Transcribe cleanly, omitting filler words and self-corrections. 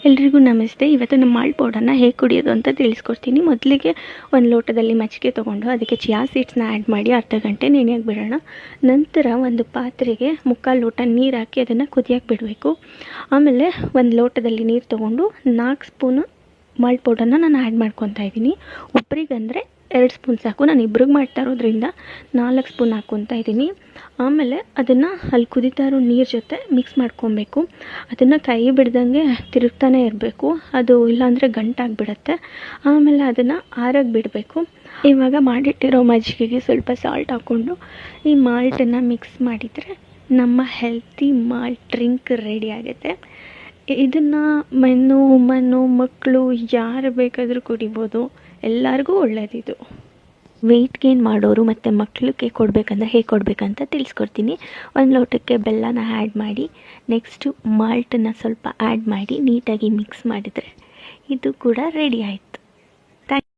ಎಲ್ರಿಗೂ ನಮಸ್ತೆ. ಇವತ್ತು ನಮ್ಮ ಮಾಲ್ಟ್ ಪೌಡರ್ನ ಹೇಗೆ ಕುಡಿಯೋದು ಅಂತ ತಿಳಿಸ್ಕೊಡ್ತೀನಿ. ಮೊದಲಿಗೆ ಒಂದು ಲೋಟದಲ್ಲಿ ಮಜ್ಜಿಗೆ ತೊಗೊಂಡು ಅದಕ್ಕೆ ಚಿಯಾ ಸೀಡ್ಸ್ನ ಆ್ಯಡ್ ಮಾಡಿ ಅರ್ಧ ಗಂಟೆ ನೆನೆಯಕ್ಕೆ ಬಿಡೋಣ. ನಂತರ ಒಂದು ಪಾತ್ರೆಗೆ 3/4 ಲೋಟ ನೀರು ಹಾಕಿ ಅದನ್ನು ಕುದಿಯಕ್ಕೆ ಬಿಡಬೇಕು. ಆಮೇಲೆ ಒಂದು ಲೋಟದಲ್ಲಿ ನೀರು ತೊಗೊಂಡು 4 ಸ್ಪೂನು ಮಾಲ್ಟ್ ಪೌಡರ್ನ ನಾನು ಆ್ಯಡ್ ಮಾಡ್ಕೊತಾ ಇದ್ದೀನಿ. ಒಬ್ಬರಿಗಂದರೆ 2 ಸ್ಪೂನ್ ಸಾಕು. ನಾನು ಇಬ್ರಿಗೆ ಮಾಡ್ತಾ ಇರೋದ್ರಿಂದ 4 ಸ್ಪೂನ್ ಹಾಕ್ಕೊತಾ ಇದ್ದೀನಿ. ಆಮೇಲೆ ಅದನ್ನು ಅಲ್ಲಿ ಕುದೀತಾ ಇರೋ ನೀರು ಜೊತೆ ಮಿಕ್ಸ್ ಮಾಡ್ಕೊಬೇಕು. ಅದನ್ನು ಕೈ ಬಿಡ್ದಂಗೆ ತಿರುಗ್ತಾನೆ ಇರಬೇಕು, ಅದು ಇಲ್ಲಾಂದರೆ ಗಂಟಾಗಿಬಿಡತ್ತೆ. ಆಮೇಲೆ ಅದನ್ನು ಆರಕ್ಕೆ ಬಿಡಬೇಕು. ಇವಾಗ ಮಾಡಿಟ್ಟಿರೋ ಮಜ್ಜಿಗೆಗೆ ಸ್ವಲ್ಪ ಸಾಲ್ಟ್ ಹಾಕ್ಕೊಂಡು ಈ ಮಾಲ್ಟನ್ನು ಮಿಕ್ಸ್ ಮಾಡಿದರೆ ನಮ್ಮ ಹೆಲ್ತಿ ಮಾಲ್ಟ್ ಡ್ರಿಂಕ್ ರೆಡಿ ಆಗುತ್ತೆ. ಇದನ್ನು ಮೆನ್ನು ವುಮನ್ನು ಮಕ್ಕಳು ಯಾರು ಬೇಕಾದರೂ ಕುಡಿಬೋದು. ಎಲ್ಲರಿಗೂ ಒಳ್ಳೆಯದಿದು. ವೆಯ್ಟ್ ಗೇನ್ ಮಾಡೋರು ಮತ್ತು ಮಕ್ಕಳಿಗೆ ಕೊಡಬೇಕಂದ್ರೆ ಹೇಗೆ ಕೊಡಬೇಕಂತ ತಿಳಿಸ್ಕೊಡ್ತೀನಿ. ಒಂದು ಲೋಟಕ್ಕೆ ಬೆಲ್ಲನ ಆ್ಯಡ್ ಮಾಡಿ ನೆಕ್ಸ್ಟು ಮಾಲ್ಟನ್ನು ಸ್ವಲ್ಪ ಆ್ಯಡ್ ಮಾಡಿ ನೀಟಾಗಿ ಮಿಕ್ಸ್ ಮಾಡಿದರೆ ಇದು ಕೂಡ ರೆಡಿ ಆಯಿತು.